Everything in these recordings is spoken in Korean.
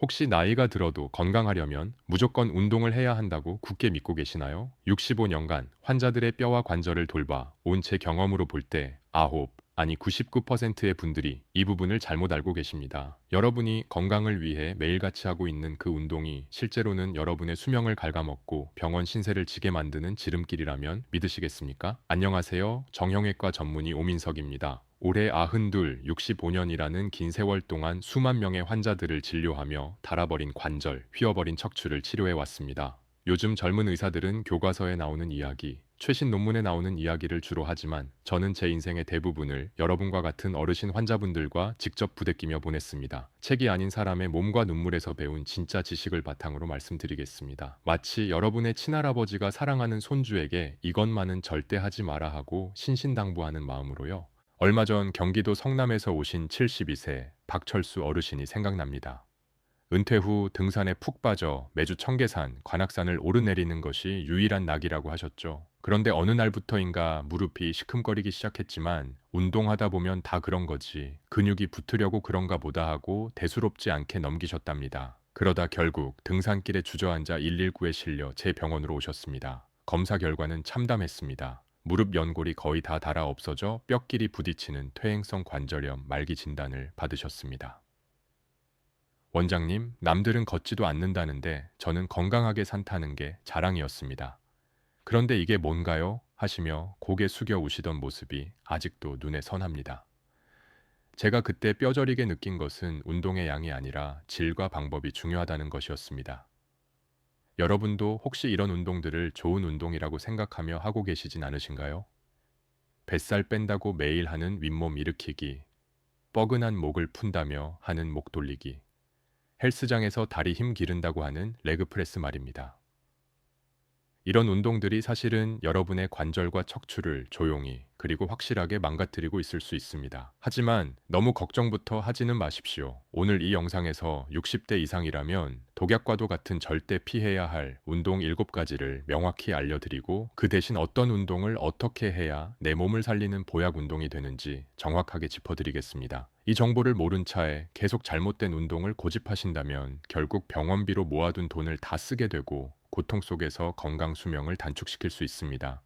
혹시 나이가 들어도 건강하려면 무조건 운동을 해야 한다고 굳게 믿고 계시나요? 65년간 환자들의 뼈와 관절을 돌봐 온 제 경험으로 볼 때 9, 아니 99%의 분들이 이 부분을 잘못 알고 계십니다. 여러분이 건강을 위해 매일같이 하고 있는 그 운동이 실제로는 여러분의 수명을 갉아먹고 병원 신세를 지게 만드는 지름길이라면 믿으시겠습니까? 안녕하세요. 정형외과 전문의 오민석입니다. 올해 92, 65년이라는 긴 세월 동안 수만 명의 환자들을 진료하며 닳아버린 관절, 휘어버린 척추를 치료해 왔습니다. 요즘 젊은 의사들은 교과서에 나오는 이야기, 최신 논문에 나오는 이야기를 주로 하지만 저는 제 인생의 대부분을 여러분과 같은 어르신 환자분들과 직접 부대끼며 보냈습니다. 책이 아닌 사람의 몸과 눈물에서 배운 진짜 지식을 바탕으로 말씀드리겠습니다. 마치 여러분의 친할아버지가 사랑하는 손주에게 이것만은 절대 하지 마라 하고 신신당부하는 마음으로요. 얼마 전 경기도 성남에서 오신 72세 박철수 어르신이 생각납니다. 은퇴 후 등산에 푹 빠져 매주 청계산, 관악산을 오르내리는 것이 유일한 낙이라고 하셨죠. 그런데 어느 날부터인가 무릎이 시큼거리기 시작했지만 운동하다 보면 다 그런 거지. 근육이 붙으려고 그런가 보다 하고 대수롭지 않게 넘기셨답니다. 그러다 결국 등산길에 주저앉아 119에 실려 제 병원으로 오셨습니다. 검사 결과는 참담했습니다. 무릎 연골이 거의 다 닳아 없어져 뼈끼리 부딪히는 퇴행성 관절염 말기 진단을 받으셨습니다. 원장님, 남들은 걷지도 않는다는데 저는 건강하게 산다는 게 자랑이었습니다. 그런데 이게 뭔가요? 하시며 고개 숙여 오시던 모습이 아직도 눈에 선합니다. 제가 그때 뼈저리게 느낀 것은 운동의 양이 아니라 질과 방법이 중요하다는 것이었습니다. 여러분도 혹시 이런 운동들을 좋은 운동이라고 생각하며 하고 계시진 않으신가요? 뱃살 뺀다고 매일 하는 윗몸 일으키기, 뻐근한 목을 푼다며 하는 목 돌리기, 헬스장에서 다리 힘 기른다고 하는 레그프레스 말입니다. 이런 운동들이 사실은 여러분의 관절과 척추를 조용히 그리고 확실하게 망가뜨리고 있을 수 있습니다. 하지만 너무 걱정부터 하지는 마십시오. 오늘 이 영상에서 60대 이상이라면 독약과도 같은 절대 피해야 할 운동 7가지를 명확히 알려드리고 그 대신 어떤 운동을 어떻게 해야 내 몸을 살리는 보약 운동이 되는지 정확하게 짚어드리겠습니다. 이 정보를 모른 차에 계속 잘못된 운동을 고집하신다면 결국 병원비로 모아둔 돈을 다 쓰게 되고 고통 속에서 건강 수명을 단축시킬 수 있습니다.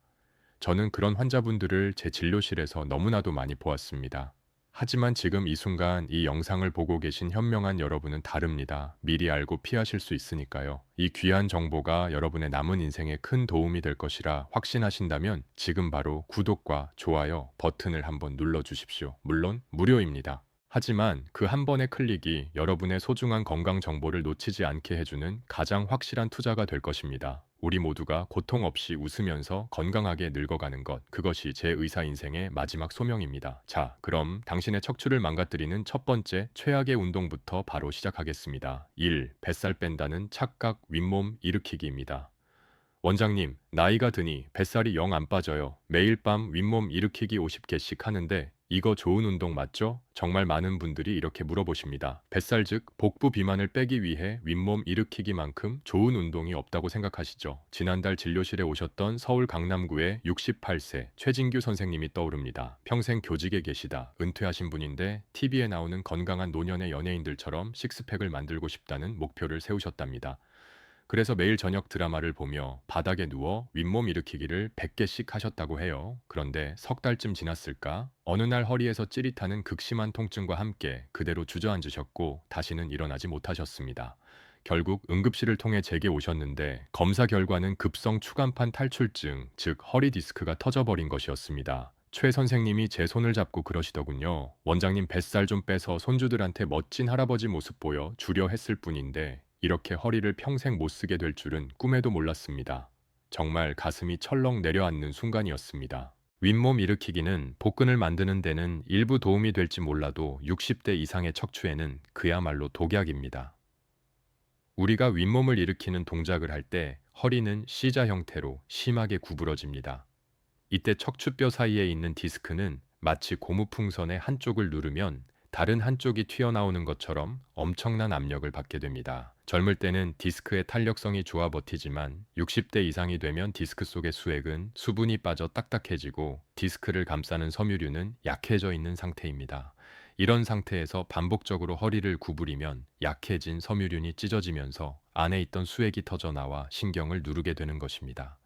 저는 그런 환자분들을 제 진료실에서 너무나도 많이 보았습니다. 하지만 지금 이 순간 이 영상을 보고 계신 현명한 여러분은 다릅니다. 미리 알고 피하실 수 있으니까요. 이 귀한 정보가 여러분의 남은 인생에 큰 도움이 될 것이라 확신하신다면 지금 바로 구독과 좋아요 버튼을 한번 눌러주십시오. 물론 무료입니다. 하지만 그 한 번의 클릭이 여러분의 소중한 건강 정보를 놓치지 않게 해주는 가장 확실한 투자가 될 것입니다. 우리 모두가 고통 없이 웃으면서 건강하게 늙어가는 것, 그것이 제 의사 인생의 마지막 소명입니다. 자, 그럼 당신의 척추를 망가뜨리는 첫 번째 최악의 운동부터 바로 시작하겠습니다. 1. 뱃살 뺀다는 착각 윗몸 일으키기입니다. 원장님, 나이가 드니 뱃살이 영 안 빠져요. 매일 밤 윗몸 일으키기 50개씩 하는데 이거 좋은 운동 맞죠? 정말 많은 분들이 이렇게 물어보십니다. 뱃살 즉 복부 비만을 빼기 위해 윗몸 일으키기만큼 좋은 운동이 없다고 생각하시죠? 지난달 진료실에 오셨던 서울 강남구의 68세 최진규 선생님이 떠오릅니다. 평생 교직에 계시다 은퇴하신 분인데 TV에 나오는 건강한 노년의 연예인들처럼 식스팩을 만들고 싶다는 목표를 세우셨답니다. 그래서 매일 저녁 드라마를 보며 바닥에 누워 윗몸 일으키기를 100개씩 하셨다고 해요. 그런데 석 달쯤 지났을까? 어느 날 허리에서 찌릿하는 극심한 통증과 함께 그대로 주저앉으셨고 다시는 일어나지 못하셨습니다. 결국 응급실을 통해 제게 오셨는데 검사 결과는 급성 추간판 탈출증, 즉 허리 디스크가 터져버린 것이었습니다. 최 선생님이 제 손을 잡고 그러시더군요. 원장님 뱃살 좀 빼서 손주들한테 멋진 할아버지 모습 보여 주려 했을 뿐인데 이렇게 허리를 평생 못 쓰게 될 줄은 꿈에도 몰랐습니다. 정말 가슴이 철렁 내려앉는 순간이었습니다. 윗몸 일으키기는 복근을 만드는 데는 일부 도움이 될지 몰라도 60대 이상의 척추에는 그야말로 독약입니다. 우리가 윗몸을 일으키는 동작을 할 때 허리는 C자 형태로 심하게 구부러집니다. 이때 척추뼈 사이에 있는 디스크는 마치 고무풍선의 한쪽을 누르면 다른 한쪽이 튀어나오는 것처럼 엄청난 압력을 받게 됩니다. 젊을 때는 디스크의 탄력성이 좋아 버티지만 60대 이상이 되면 디스크 속의 수액은 수분이 빠져 딱딱해지고 디스크를 감싸는 섬유류는 약해져 있는 상태입니다. 이런 상태에서 반복적으로 허리를 구부리면 약해진 섬유륜이 찢어지면서 안에 있던 수액이 터져 나와 신경을 누르게 되는 것입니다.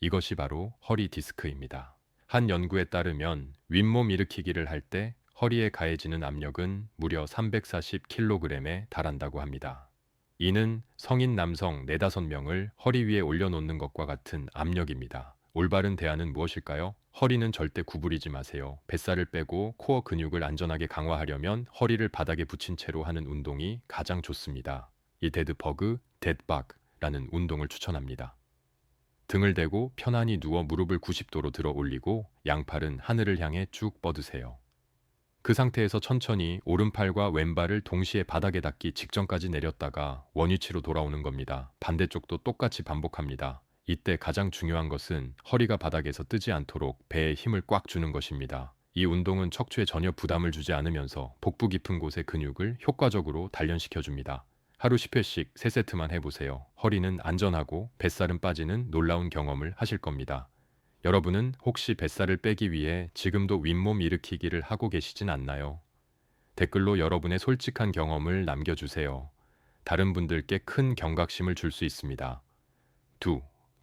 이것이 바로 허리 디스크입니다. 한 연구에 따르면 윗몸 일으키기를 할 때 허리에 가해지는 압력은 무려 340kg에 달한다고 합니다. 이는 성인 남성 4~5명을 허리 위에 올려놓는 것과 같은 압력입니다. 올바른 대안은 무엇일까요? 허리는 절대 구부리지 마세요. 뱃살을 빼고 코어 근육을 안전하게 강화하려면 허리를 바닥에 붙인 채로 하는 운동이 가장 좋습니다. 이 데드버그, 데드박라는 운동을 추천합니다. 등을 대고 편안히 누워 무릎을 90도로 들어 올리고 양팔은 하늘을 향해 쭉 뻗으세요. 그 상태에서 천천히 오른팔과 왼발을 동시에 바닥에 닿기 직전까지 내렸다가 원위치로 돌아오는 겁니다. 반대쪽도 똑같이 반복합니다. 이때 가장 중요한 것은 허리가 바닥에서 뜨지 않도록 배에 힘을 꽉 주는 것입니다. 이 운동은 척추에 전혀 부담을 주지 않으면서 복부 깊은 곳의 근육을 효과적으로 단련시켜줍니다. 하루 10회씩 3세트만 해보세요. 허리는 안전하고 뱃살은 빠지는 놀라운 경험을 하실 겁니다. 여러분은 혹시 뱃살을 빼기 위해 지금도 윗몸 일으키기를 하고 계시진 않나요? 댓글로 여러분의 솔직한 경험을 남겨주세요. 다른 분들께 큰 경각심을 줄 수 있습니다. 2.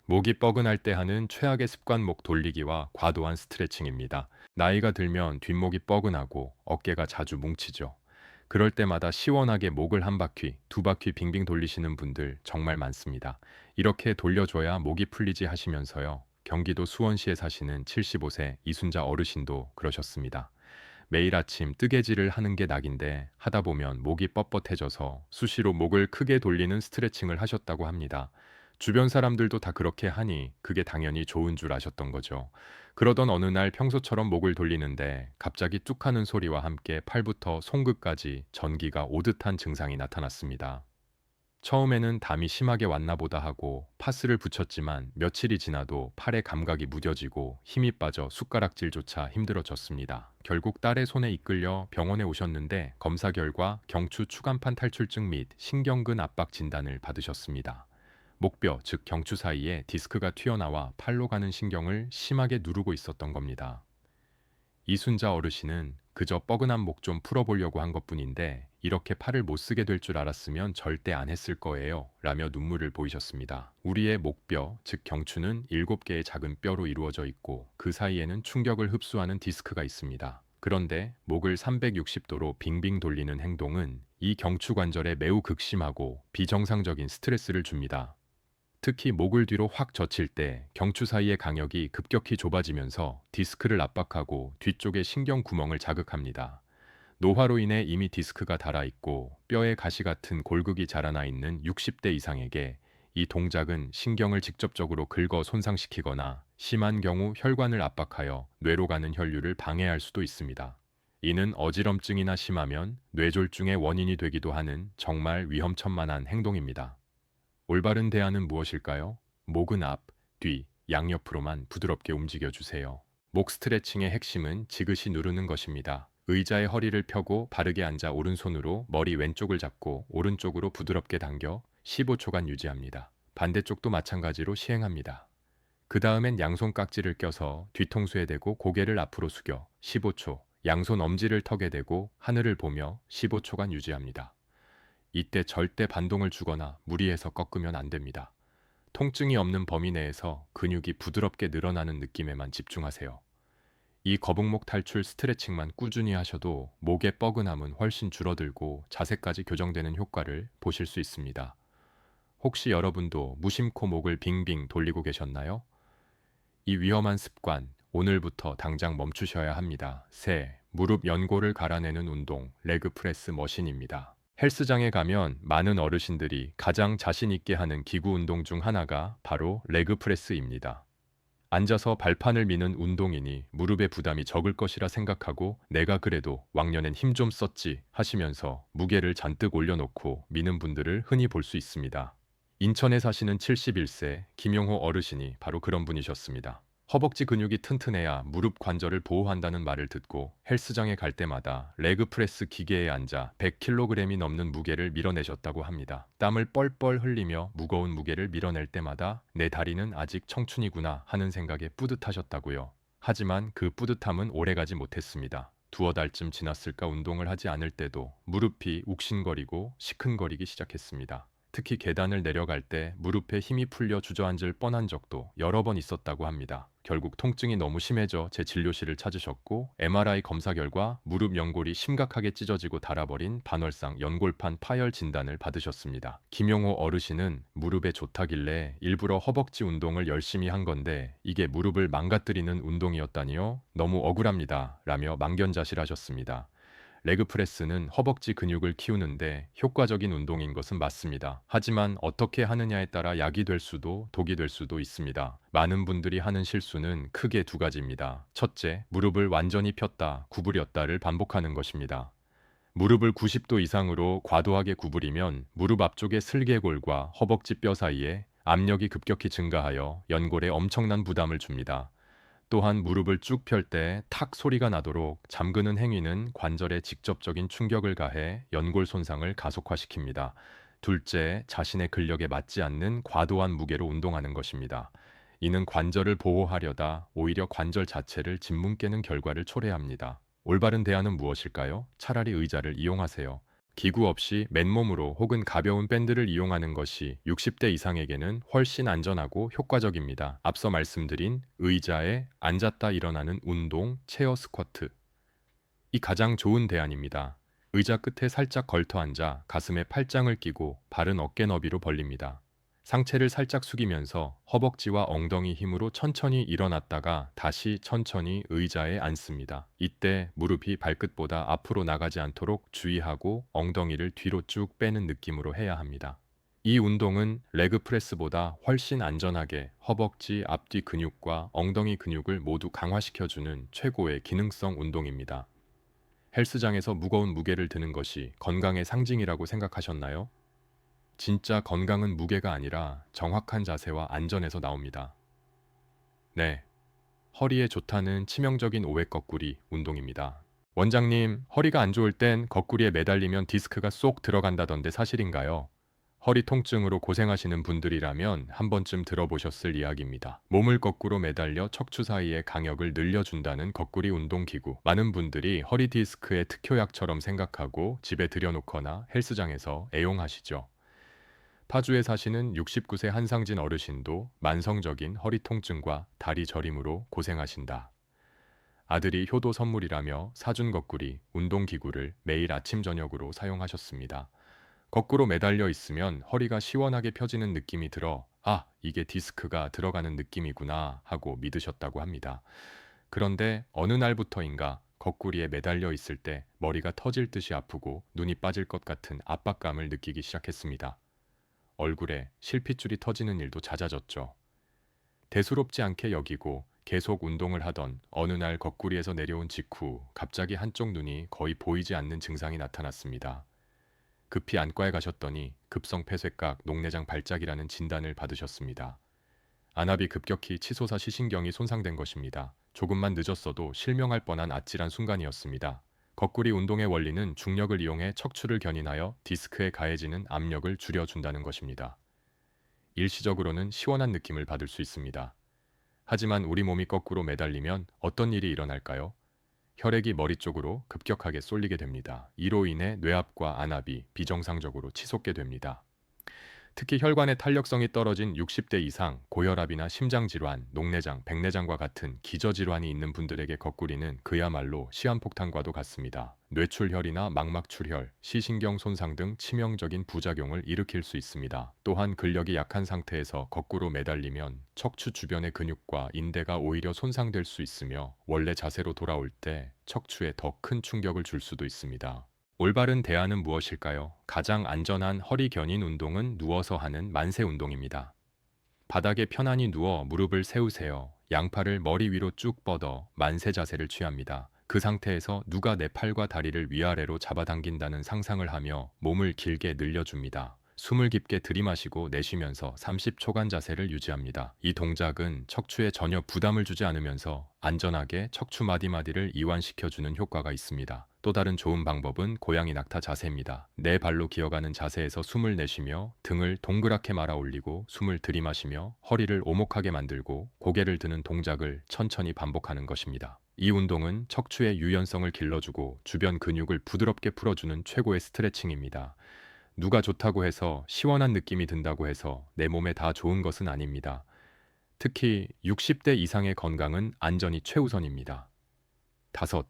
목이 뻐근할 때 하는 최악의 습관 목 돌리기와 과도한 스트레칭입니다. 나이가 들면 뒷목이 뻐근하고 어깨가 자주 뭉치죠. 그럴 때마다 시원하게 목을 한 바퀴, 2바퀴 빙빙 돌리시는 분들 정말 많습니다. 이렇게 돌려줘야 목이 풀리지 하시면서요. 경기도 수원시에 사시는 75세 이순자 어르신도 그러셨습니다. 매일 아침 뜨개질을 하는 게 낙인데 하다 보면 목이 뻣뻣해져서 수시로 목을 크게 돌리는 스트레칭을 하셨다고 합니다. 주변 사람들도 다 그렇게 하니 그게 당연히 좋은 줄 아셨던 거죠. 그러던 어느 날 평소처럼 목을 돌리는데 갑자기 뚝 하는 소리와 함께 팔부터 손끝까지 전기가 오듯한 증상이 나타났습니다. 처음에는 담이 심하게 왔나 보다 하고 파스를 붙였지만 며칠이 지나도 팔의 감각이 무뎌지고 힘이 빠져 숟가락질조차 힘들어졌습니다. 결국 딸의 손에 이끌려 병원에 오셨는데 검사 결과 경추 추간판 탈출증 및 신경근 압박 진단을 받으셨습니다. 목뼈, 즉 경추 사이에 디스크가 튀어나와 팔로 가는 신경을 심하게 누르고 있었던 겁니다. 이순자 어르신은 그저 뻐근한 목 좀 풀어보려고 한 것뿐인데 이렇게 팔을 못 쓰게 될 줄 알았으면 절대 안 했을 거예요. 라며 눈물을 보이셨습니다. 우리의 목뼈, 즉 경추는 7개의 작은 뼈로 이루어져 있고 그 사이에는 충격을 흡수하는 디스크가 있습니다. 그런데 목을 360도로 빙빙 돌리는 행동은 이 경추 관절에 매우 극심하고 비정상적인 스트레스를 줍니다. 특히 목을 뒤로 확 젖힐 때 경추 사이의 강역이 급격히 좁아지면서 디스크를 압박하고 뒤쪽의 신경 구멍을 자극합니다. 노화로 인해 이미 디스크가 닳아 있고 뼈에 가시 같은 골극이 자라나 있는 60대 이상에게 이 동작은 신경을 직접적으로 긁어 손상시키거나 심한 경우 혈관을 압박하여 뇌로 가는 혈류를 방해할 수도 있습니다. 이는 어지럼증이나 심하면 뇌졸중의 원인이 되기도 하는 정말 위험천만한 행동입니다. 올바른 대안은 무엇일까요? 목은 앞, 뒤, 양옆으로만 부드럽게 움직여주세요. 목 스트레칭의 핵심은 지그시 누르는 것입니다. 의자에 허리를 펴고 바르게 앉아 오른손으로 머리 왼쪽을 잡고 오른쪽으로 부드럽게 당겨 15초간 유지합니다. 반대쪽도 마찬가지로 시행합니다. 그 다음엔 양손 깍지를 껴서 뒤통수에 대고 고개를 앞으로 숙여 15초, 양손 엄지를 턱에 대고 하늘을 보며 15초간 유지합니다. 이때 절대 반동을 주거나 무리해서 꺾으면 안 됩니다. 통증이 없는 범위 내에서 근육이 부드럽게 늘어나는 느낌에만 집중하세요. 이 거북목 탈출 스트레칭만 꾸준히 하셔도 목의 뻐근함은 훨씬 줄어들고 자세까지 교정되는 효과를 보실 수 있습니다. 혹시 여러분도 무심코 목을 빙빙 돌리고 계셨나요? 이 위험한 습관, 오늘부터 당장 멈추셔야 합니다. 세, 무릎 연골을 갈아내는 운동, 레그 프레스 머신입니다. 헬스장에 가면 많은 어르신들이 가장 자신 있게 하는 기구 운동 중 하나가 바로 레그 프레스입니다. 앉아서 발판을 미는 운동이니 무릎의 부담이 적을 것이라 생각하고 내가 그래도 왕년엔 힘 좀 썼지 하시면서 무게를 잔뜩 올려놓고 미는 분들을 흔히 볼 수 있습니다. 인천에 사시는 71세 김용호 어르신이 바로 그런 분이셨습니다. 허벅지 근육이 튼튼해야 무릎 관절을 보호한다는 말을 듣고 헬스장에 갈 때마다 레그 프레스 기계에 앉아 100kg이 넘는 무게를 밀어내셨다고 합니다. 땀을 뻘뻘 흘리며 무거운 무게를 밀어낼 때마다 내 다리는 아직 청춘이구나 하는 생각에 뿌듯하셨다고요. 하지만 그 뿌듯함은 오래가지 못했습니다. 두어 달쯤 지났을까 운동을 하지 않을 때도 무릎이 욱신거리고 시큰거리기 시작했습니다. 특히 계단을 내려갈 때 무릎에 힘이 풀려 주저앉을 뻔한 적도 여러 번 있었다고 합니다. 결국 통증이 너무 심해져 제 진료실을 찾으셨고 MRI 검사 결과 무릎 연골이 심각하게 찢어지고 닳아버린 반월상 연골판 파열 진단을 받으셨습니다. 김용호 어르신은 무릎에 좋다길래 일부러 허벅지 운동을 열심히 한 건데 이게 무릎을 망가뜨리는 운동이었다니요? 너무 억울합니다. 라며 망견자실하셨습니다. 레그프레스는 허벅지 근육을 키우는데 효과적인 운동인 것은 맞습니다. 하지만 어떻게 하느냐에 따라 약이 될 수도 독이 될 수도 있습니다. 많은 분들이 하는 실수는 크게 두 가지입니다. 첫째, 무릎을 완전히 폈다, 구부렸다를 반복하는 것입니다. 무릎을 90도 이상으로 과도하게 구부리면 무릎 앞쪽의 슬개골과 허벅지 뼈 사이에 압력이 급격히 증가하여 연골에 엄청난 부담을 줍니다. 또한 무릎을 쭉 펼 때 탁 소리가 나도록 잠그는 행위는 관절에 직접적인 충격을 가해 연골 손상을 가속화시킵니다. 둘째, 자신의 근력에 맞지 않는 과도한 무게로 운동하는 것입니다. 이는 관절을 보호하려다 오히려 관절 자체를 짓뭉 깨는 결과를 초래합니다. 올바른 대안은 무엇일까요? 차라리 의자를 이용하세요. 기구 없이 맨몸으로 혹은 가벼운 밴드를 이용하는 것이 60대 이상에게는 훨씬 안전하고 효과적입니다. 앞서 말씀드린 의자에 앉았다 일어나는 운동, 체어 스쿼트. 이 가장 좋은 대안입니다. 의자 끝에 살짝 걸터 앉아 가슴에 팔짱을 끼고 발은 어깨 너비로 벌립니다. 상체를 살짝 숙이면서 허벅지와 엉덩이 힘으로 천천히 일어났다가 다시 천천히 의자에 앉습니다. 이때 무릎이 발끝보다 앞으로 나가지 않도록 주의하고 엉덩이를 뒤로 쭉 빼는 느낌으로 해야 합니다. 이 운동은 레그 프레스보다 훨씬 안전하게 허벅지, 앞뒤 근육과 엉덩이 근육을 모두 강화시켜주는 최고의 기능성 운동입니다. 헬스장에서 무거운 무게를 드는 것이 건강의 상징이라고 생각하셨나요? 진짜 건강은 무게가 아니라 정확한 자세와 안전에서 나옵니다. 네, 허리에 좋다는 치명적인 오해 거꾸리 운동입니다. 원장님, 허리가 안 좋을 땐 거꾸리에 매달리면 디스크가 쏙 들어간다던데 사실인가요? 허리 통증으로 고생하시는 분들이라면 한 번쯤 들어보셨을 이야기입니다. 몸을 거꾸로 매달려 척추 사이의 강역을 늘려준다는 거꾸리 운동기구. 많은 분들이 허리 디스크의 특효약처럼 생각하고 집에 들여놓거나 헬스장에서 애용하시죠. 파주에 사시는 69세 한상진 어르신도 만성적인 허리 통증과 다리 저림으로 고생하신다. 아들이 효도 선물이라며 사준 거꾸리 운동기구를 매일 아침 저녁으로 사용하셨습니다. 거꾸로 매달려 있으면 허리가 시원하게 펴지는 느낌이 들어 이게 디스크가 들어가는 느낌이구나 하고 믿으셨다고 합니다. 그런데 어느 날부터인가 거꾸리에 매달려 있을 때 머리가 터질 듯이 아프고 눈이 빠질 것 같은 압박감을 느끼기 시작했습니다. 얼굴에 실핏줄이 터지는 일도 잦아졌죠. 대수롭지 않게 여기고 계속 운동을 하던 어느 날 거꾸리에서 내려온 직후 갑자기 한쪽 눈이 거의 보이지 않는 증상이 나타났습니다. 급히 안과에 가셨더니 급성 폐쇄각 녹내장 발작이라는 진단을 받으셨습니다. 안압이 급격히 치솟아 시신경이 손상된 것입니다. 조금만 늦었어도 실명할 뻔한 아찔한 순간이었습니다. 거꾸리 운동의 원리는 중력을 이용해 척추를 견인하여 디스크에 가해지는 압력을 줄여준다는 것입니다. 일시적으로는 시원한 느낌을 받을 수 있습니다. 하지만 우리 몸이 거꾸로 매달리면 어떤 일이 일어날까요? 혈액이 머리 쪽으로 급격하게 쏠리게 됩니다. 이로 인해 뇌압과 안압이 비정상적으로 치솟게 됩니다. 특히 혈관의 탄력성이 떨어진 60대 이상 고혈압이나 심장질환, 녹내장, 백내장과 같은 기저질환이 있는 분들에게 거꾸리는 그야말로 시한폭탄과도 같습니다. 뇌출혈이나 망막출혈, 시신경 손상 등 치명적인 부작용을 일으킬 수 있습니다. 또한 근력이 약한 상태에서 거꾸로 매달리면 척추 주변의 근육과 인대가 오히려 손상될 수 있으며 원래 자세로 돌아올 때 척추에 더 큰 충격을 줄 수도 있습니다. 올바른 대안은 무엇일까요? 가장 안전한 허리 견인 운동은 누워서 하는 만세 운동입니다. 바닥에 편안히 누워 무릎을 세우세요. 양팔을 머리 위로 쭉 뻗어 만세 자세를 취합니다. 그 상태에서 누가 내 팔과 다리를 위아래로 잡아당긴다는 상상을 하며 몸을 길게 늘려줍니다. 숨을 깊게 들이마시고 내쉬면서 30초간 자세를 유지합니다. 이 동작은 척추에 전혀 부담을 주지 않으면서 안전하게 척추 마디마디를 이완시켜주는 효과가 있습니다. 또 다른 좋은 방법은 고양이 낙타 자세입니다. 네 발로 기어가는 자세에서 숨을 내쉬며 등을 동그랗게 말아 올리고 숨을 들이마시며 허리를 오목하게 만들고 고개를 드는 동작을 천천히 반복하는 것입니다. 이 운동은 척추의 유연성을 길러주고 주변 근육을 부드럽게 풀어주는 최고의 스트레칭입니다. 누가 좋다고 해서 시원한 느낌이 든다고 해서 내 몸에 다 좋은 것은 아닙니다. 특히 60대 이상의 건강은 안전이 최우선입니다. 다섯,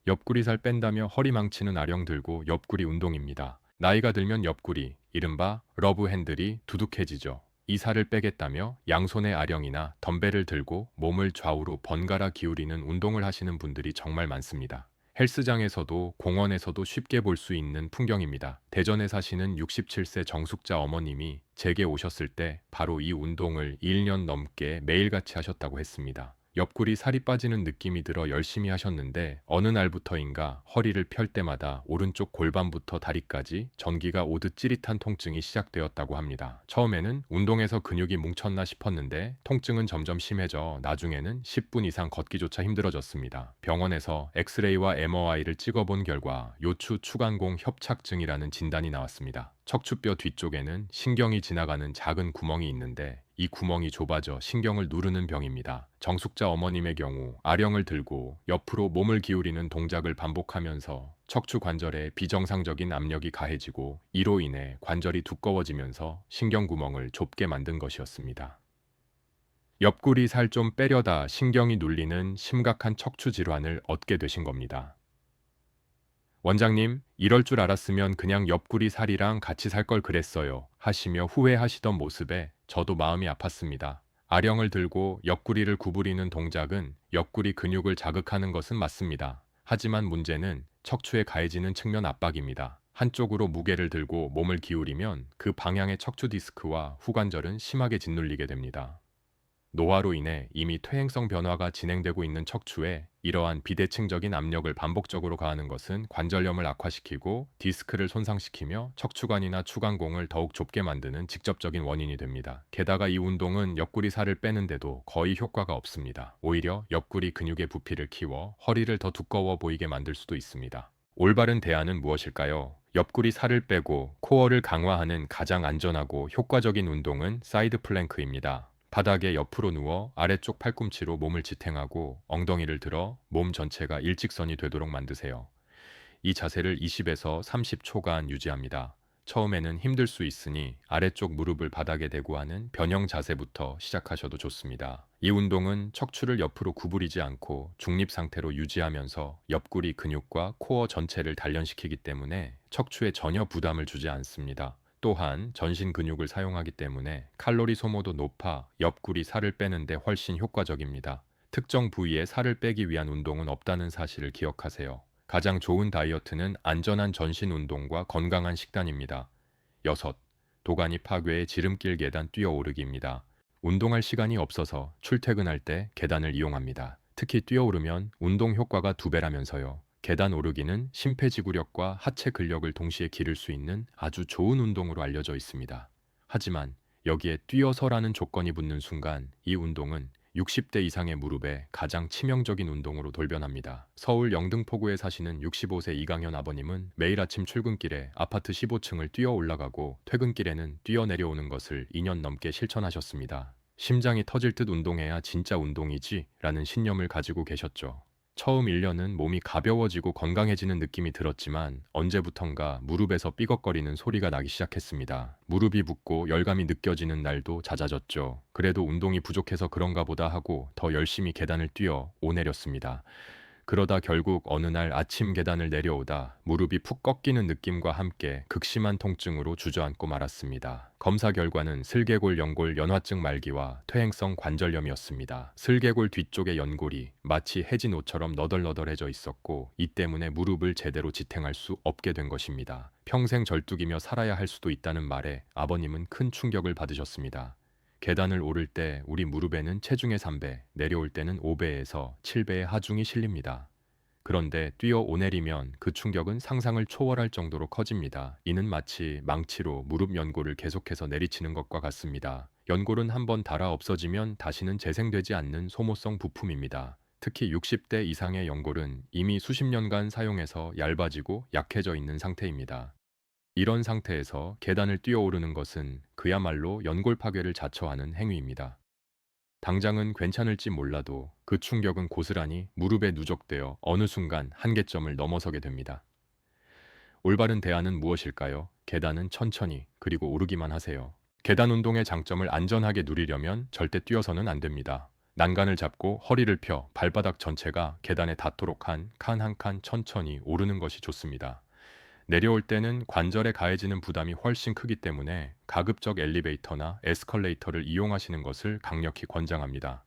옆구리살 뺀다며 허리 망치는 아령 들고 옆구리 운동입니다. 나이가 들면 옆구리, 이른바 러브 핸들이 두둑해지죠. 이 살을 빼겠다며 양손의 아령이나 덤벨을 들고 몸을 좌우로 번갈아 기울이는 운동을 하시는 분들이 정말 많습니다. 헬스장에서도 공원에서도 쉽게 볼 수 있는 풍경입니다. 대전에 사시는 67세 정숙자 어머님이 제게 오셨을 때 바로 이 운동을 1년 넘게 매일같이 하셨다고 했습니다. 옆구리 살이 빠지는 느낌이 들어 열심히 하셨는데 어느 날부터인가 허리를 펼 때마다 오른쪽 골반부터 다리까지 전기가 오듯 찌릿한 통증이 시작되었다고 합니다. 처음에는 운동에서 근육이 뭉쳤나 싶었는데 통증은 점점 심해져 나중에는 10분 이상 걷기조차 힘들어졌습니다. 병원에서 엑스레이와 MRI를 찍어본 결과 요추 추간공 협착증이라는 진단이 나왔습니다. 척추뼈 뒤쪽에는 신경이 지나가는 작은 구멍이 있는데 이 구멍이 좁아져 신경을 누르는 병입니다. 정숙자 어머님의 경우 아령을 들고 옆으로 몸을 기울이는 동작을 반복하면서 척추 관절에 비정상적인 압력이 가해지고 이로 인해 관절이 두꺼워지면서 신경구멍을 좁게 만든 것이었습니다. 옆구리 살 좀 빼려다 신경이 눌리는 심각한 척추 질환을 얻게 되신 겁니다. 원장님, 이럴 줄 알았으면 그냥 옆구리 살이랑 같이 살 걸 그랬어요. 하시며 후회하시던 모습에 저도 마음이 아팠습니다. 아령을 들고 옆구리를 구부리는 동작은 옆구리 근육을 자극하는 것은 맞습니다. 하지만 문제는 척추에 가해지는 측면 압박입니다. 한쪽으로 무게를 들고 몸을 기울이면 그 방향의 척추 디스크와 후관절은 심하게 짓눌리게 됩니다. 노화로 인해 이미 퇴행성 변화가 진행되고 있는 척추에 이러한 비대칭적인 압력을 반복적으로 가하는 것은 관절염을 악화시키고 디스크를 손상시키며 척추관이나 추간공을 더욱 좁게 만드는 직접적인 원인이 됩니다. 게다가 이 운동은 옆구리 살을 빼는데도 거의 효과가 없습니다. 오히려 옆구리 근육의 부피를 키워 허리를 더 두꺼워 보이게 만들 수도 있습니다. 올바른 대안은 무엇일까요? 옆구리 살을 빼고 코어를 강화하는 가장 안전하고 효과적인 운동은 사이드 플랭크입니다. 바닥에 옆으로 누워 아래쪽 팔꿈치로 몸을 지탱하고 엉덩이를 들어 몸 전체가 일직선이 되도록 만드세요. 이 자세를 20에서 30초간 유지합니다. 처음에는 힘들 수 있으니 아래쪽 무릎을 바닥에 대고 하는 변형 자세부터 시작하셔도 좋습니다. 이 운동은 척추를 옆으로 구부리지 않고 중립 상태로 유지하면서 옆구리 근육과 코어 전체를 단련시키기 때문에 척추에 전혀 부담을 주지 않습니다. 또한 전신 근육을 사용하기 때문에 칼로리 소모도 높아 옆구리 살을 빼는데 훨씬 효과적입니다. 특정 부위에 살을 빼기 위한 운동은 없다는 사실을 기억하세요. 가장 좋은 다이어트는 안전한 전신 운동과 건강한 식단입니다. 6. 도가니 파괴의 지름길 계단 뛰어오르기입니다. 운동할 시간이 없어서 출퇴근할 때 계단을 이용합니다. 특히 뛰어오르면 운동 효과가 2배라면서요. 계단 오르기는 심폐지구력과 하체 근력을 동시에 기를 수 있는 아주 좋은 운동으로 알려져 있습니다. 하지만 여기에 뛰어서라는 조건이 붙는 순간 이 운동은 60대 이상의 무릎에 가장 치명적인 운동으로 돌변합니다. 서울 영등포구에 사시는 65세 이강현 아버님은 매일 아침 출근길에 아파트 15층을 뛰어 올라가고 퇴근길에는 뛰어 내려오는 것을 2년 넘게 실천하셨습니다. 심장이 터질 듯 운동해야 진짜 운동이지 라는 신념을 가지고 계셨죠. 처음 1년은 몸이 가벼워지고 건강해지는 느낌이 들었지만 언제부턴가 무릎에서 삐걱거리는 소리가 나기 시작했습니다. 무릎이 붓고 열감이 느껴지는 날도 잦아졌죠. 그래도 운동이 부족해서 그런가 보다 하고 더 열심히 계단을 뛰어 오내렸습니다. 그러다 결국 어느 날 아침 계단을 내려오다 무릎이 푹 꺾이는 느낌과 함께 극심한 통증으로 주저앉고 말았습니다. 검사 결과는 슬개골 연골 연화증 말기와 퇴행성 관절염이었습니다. 슬개골 뒤쪽의 연골이 마치 해진 옷처럼 너덜너덜해져 있었고 이 때문에 무릎을 제대로 지탱할 수 없게 된 것입니다. 평생 절뚝이며 살아야 할 수도 있다는 말에 아버님은 큰 충격을 받으셨습니다. 계단을 오를 때 우리 무릎에는 체중의 3배, 내려올 때는 5배에서 7배의 하중이 실립니다. 그런데 뛰어 오내리면 그 충격은 상상을 초월할 정도로 커집니다. 이는 마치 망치로 무릎 연골을 계속해서 내리치는 것과 같습니다. 연골은 한번 닳아 없어지면 다시는 재생되지 않는 소모성 부품입니다. 특히 60대 이상의 연골은 이미 수십 년간 사용해서 얇아지고 약해져 있는 상태입니다. 이런 상태에서 계단을 뛰어오르는 것은 그야말로 연골 파괴를 자처하는 행위입니다. 당장은 괜찮을지 몰라도 그 충격은 고스란히 무릎에 누적되어 어느 순간 한계점을 넘어서게 됩니다. 올바른 대안은 무엇일까요? 계단은 천천히 그리고 오르기만 하세요. 계단 운동의 장점을 안전하게 누리려면 절대 뛰어서는 안 됩니다. 난간을 잡고 허리를 펴 발바닥 전체가 계단에 닿도록 한 칸 천천히 오르는 것이 좋습니다. 내려올 때는 관절에 가해지는 부담이 훨씬 크기 때문에 가급적 엘리베이터나 에스컬레이터를 이용하시는 것을 강력히 권장합니다.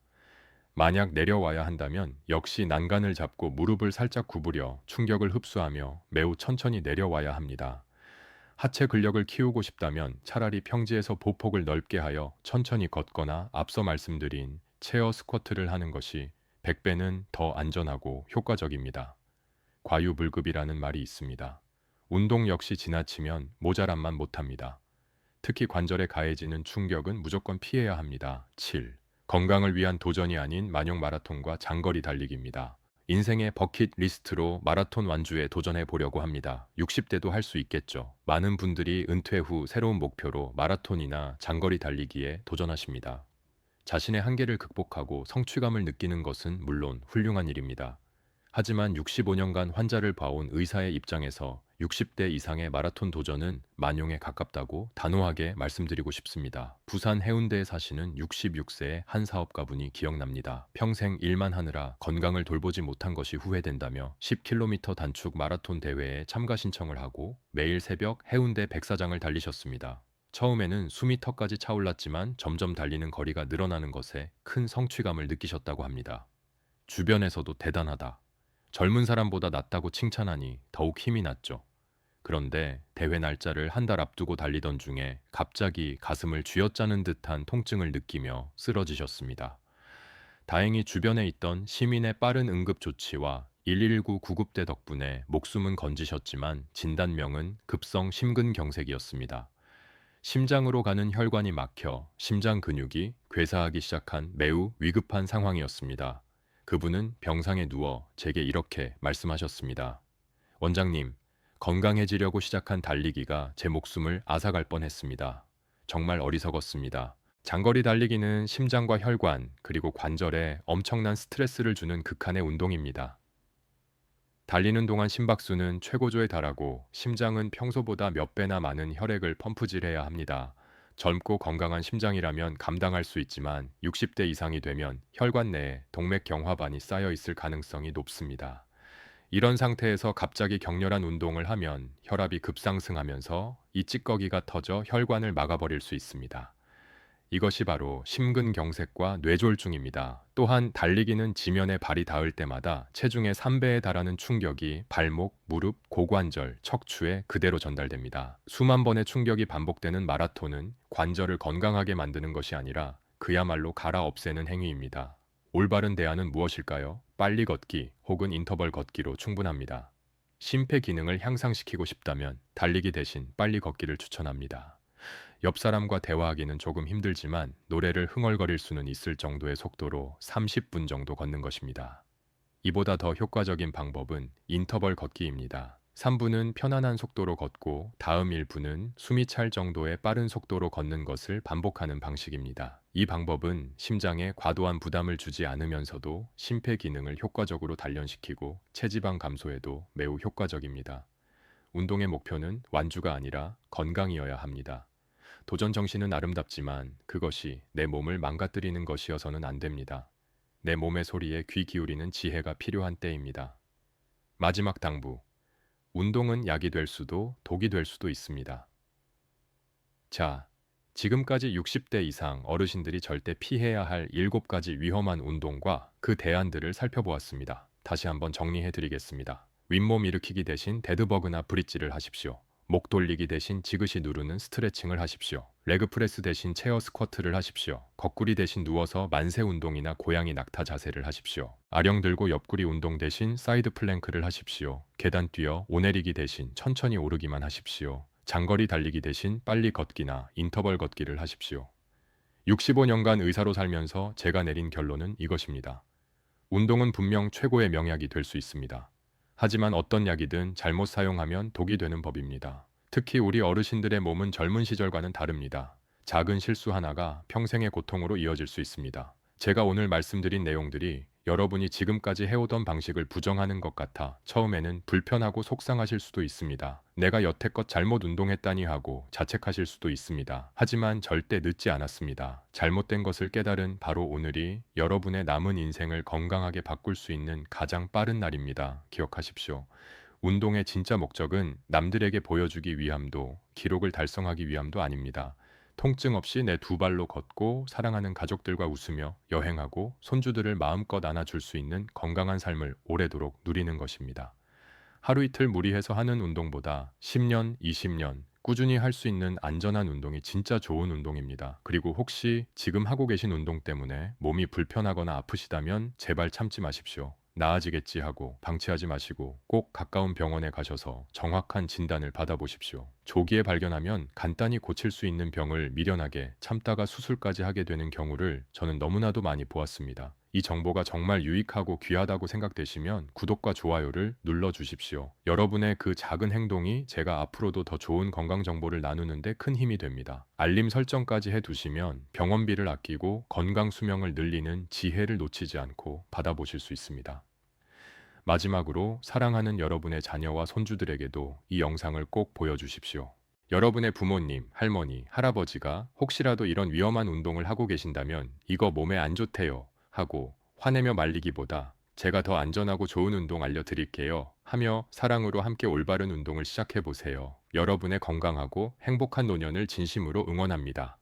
만약 내려와야 한다면 역시 난간을 잡고 무릎을 살짝 구부려 충격을 흡수하며 매우 천천히 내려와야 합니다. 하체 근력을 키우고 싶다면 차라리 평지에서 보폭을 넓게 하여 천천히 걷거나 앞서 말씀드린 체어 스쿼트를 하는 것이 100배는 더 안전하고 효과적입니다. 과유불급이라는 말이 있습니다. 운동 역시 지나치면 모자람만 못합니다. 특히 관절에 가해지는 충격은 무조건 피해야 합니다. 7. 건강을 위한 도전이 아닌 만용 마라톤과 장거리 달리기입니다. 인생의 버킷리스트로 마라톤 완주에 도전해 보려고 합니다. 60대도 할 수 있겠죠. 많은 분들이 은퇴 후 새로운 목표로 마라톤이나 장거리 달리기에 도전하십니다. 자신의 한계를 극복하고 성취감을 느끼는 것은 물론 훌륭한 일입니다. 하지만 65년간 환자를 봐온 의사의 입장에서 60대 이상의 마라톤 도전은 만용에 가깝다고 단호하게 말씀드리고 싶습니다. 부산 해운대에 사시는 66세의 한 사업가분이 기억납니다. 평생 일만 하느라 건강을 돌보지 못한 것이 후회된다며 10km 단축 마라톤 대회에 참가 신청을 하고 매일 새벽 해운대 백사장을 달리셨습니다. 처음에는 숨이 턱까지 차올랐지만 점점 달리는 거리가 늘어나는 것에 큰 성취감을 느끼셨다고 합니다. 주변에서도 대단하다, 젊은 사람보다 낫다고 칭찬하니 더욱 힘이 났죠. 그런데 대회 날짜를 한 달 앞두고 달리던 중에 갑자기 가슴을 쥐어짜는 듯한 통증을 느끼며 쓰러지셨습니다. 다행히 주변에 있던 시민의 빠른 응급 조치와 119 구급대 덕분에 목숨은 건지셨지만 진단명은 급성 심근경색이었습니다. 심장으로 가는 혈관이 막혀 심장 근육이 괴사하기 시작한 매우 위급한 상황이었습니다. 그분은 병상에 누워 제게 이렇게 말씀하셨습니다. 원장님, 건강해지려고 시작한 달리기가 제 목숨을 앗아갈 뻔했습니다. 정말 어리석었습니다. 장거리 달리기는 심장과 혈관, 그리고 관절에 엄청난 스트레스를 주는 극한의 운동입니다. 달리는 동안 심박수는 최고조에 달하고 심장은 평소보다 몇 배나 많은 혈액을 펌프질해야 합니다. 젊고 건강한 심장이라면 감당할 수 있지만 60대 이상이 되면 혈관 내에 동맥경화반이 쌓여 있을 가능성이 높습니다. 이런 상태에서 갑자기 격렬한 운동을 하면 혈압이 급상승하면서 이 찌꺼기가 터져 혈관을 막아버릴 수 있습니다. 이것이 바로 심근경색과 뇌졸중입니다. 또한 달리기는 지면에 발이 닿을 때마다 체중의 3배에 달하는 충격이 발목, 무릎, 고관절, 척추에 그대로 전달됩니다. 수만 번의 충격이 반복되는 마라톤은 관절을 건강하게 만드는 것이 아니라 그야말로 갈아 없애는 행위입니다. 올바른 대안은 무엇일까요? 빨리 걷기 혹은 인터벌 걷기로 충분합니다. 심폐 기능을 향상시키고 싶다면 달리기 대신 빨리 걷기를 추천합니다. 옆 사람과 대화하기는 조금 힘들지만 노래를 흥얼거릴 수는 있을 정도의 속도로 30분 정도 걷는 것입니다. 이보다 더 효과적인 방법은 인터벌 걷기입니다. 3분은 편안한 속도로 걷고 다음 1분은 숨이 찰 정도의 빠른 속도로 걷는 것을 반복하는 방식입니다. 이 방법은 심장에 과도한 부담을 주지 않으면서도 심폐 기능을 효과적으로 단련시키고 체지방 감소에도 매우 효과적입니다. 운동의 목표는 완주가 아니라 건강이어야 합니다. 도전 정신은 아름답지만 그것이 내 몸을 망가뜨리는 것이어서는 안 됩니다. 내 몸의 소리에 귀 기울이는 지혜가 필요한 때입니다. 마지막 당부. 운동은 약이 될 수도 독이 될 수도 있습니다. 자, 지금까지 60대 이상 어르신들이 절대 피해야 할 7가지 위험한 운동과 그 대안들을 살펴보았습니다. 다시 한번 정리해 드리겠습니다. 윗몸 일으키기 대신 데드버그나 브릿지를 하십시오. 목 돌리기 대신 지그시 누르는 스트레칭을 하십시오. 레그프레스 대신 체어 스쿼트를 하십시오. 거꾸리 대신 누워서 만세 운동이나 고양이 낙타 자세를 하십시오. 아령 들고 옆구리 운동 대신 사이드 플랭크를 하십시오. 계단 뛰어 오내리기 대신 천천히 오르기만 하십시오. 장거리 달리기 대신 빨리 걷기나 인터벌 걷기를 하십시오. 65년간 의사로 살면서 제가 내린 결론은 이것입니다. 운동은 분명 최고의 명약이 될 수 있습니다. 하지만 어떤 약이든 잘못 사용하면 독이 되는 법입니다. 특히 우리 어르신들의 몸은 젊은 시절과는 다릅니다. 작은 실수 하나가 평생의 고통으로 이어질 수 있습니다. 제가 오늘 말씀드린 내용들이 여러분이 지금까지 해오던 방식을 부정하는 것 같아 처음에는 불편하고 속상하실 수도 있습니다. 내가 여태껏 잘못 운동했다니 하고 자책하실 수도 있습니다. 하지만 절대 늦지 않았습니다. 잘못된 것을 깨달은 바로 오늘이 여러분의 남은 인생을 건강하게 바꿀 수 있는 가장 빠른 날입니다. 기억하십시오. 운동의 진짜 목적은 남들에게 보여주기 위함도 기록을 달성하기 위함도 아닙니다. 통증 없이 내 두 발로 걷고 사랑하는 가족들과 웃으며 여행하고 손주들을 마음껏 안아줄 수 있는 건강한 삶을 오래도록 누리는 것입니다. 하루 이틀 무리해서 하는 운동보다 10년, 20년 꾸준히 할 수 있는 안전한 운동이 진짜 좋은 운동입니다. 그리고 혹시 지금 하고 계신 운동 때문에 몸이 불편하거나 아프시다면 제발 참지 마십시오. 나아지겠지 하고 방치하지 마시고 꼭 가까운 병원에 가셔서 정확한 진단을 받아보십시오. 조기에 발견하면 간단히 고칠 수 있는 병을 미련하게 참다가 수술까지 하게 되는 경우를 저는 너무나도 많이 보았습니다. 이 정보가 정말 유익하고 귀하다고 생각되시면 구독과 좋아요를 눌러주십시오. 여러분의 그 작은 행동이 제가 앞으로도 더 좋은 건강 정보를 나누는데 큰 힘이 됩니다. 알림 설정까지 해두시면 병원비를 아끼고 건강 수명을 늘리는 지혜를 놓치지 않고 받아보실 수 있습니다. 마지막으로 사랑하는 여러분의 자녀와 손주들에게도 이 영상을 꼭 보여주십시오. 여러분의 부모님, 할머니, 할아버지가 혹시라도 이런 위험한 운동을 하고 계신다면 이거 몸에 안 좋대요 하고 화내며 말리기보다 제가 더 안전하고 좋은 운동 알려드릴게요 하며 사랑으로 함께 올바른 운동을 시작해 보세요. 여러분의 건강하고 행복한 노년을 진심으로 응원합니다.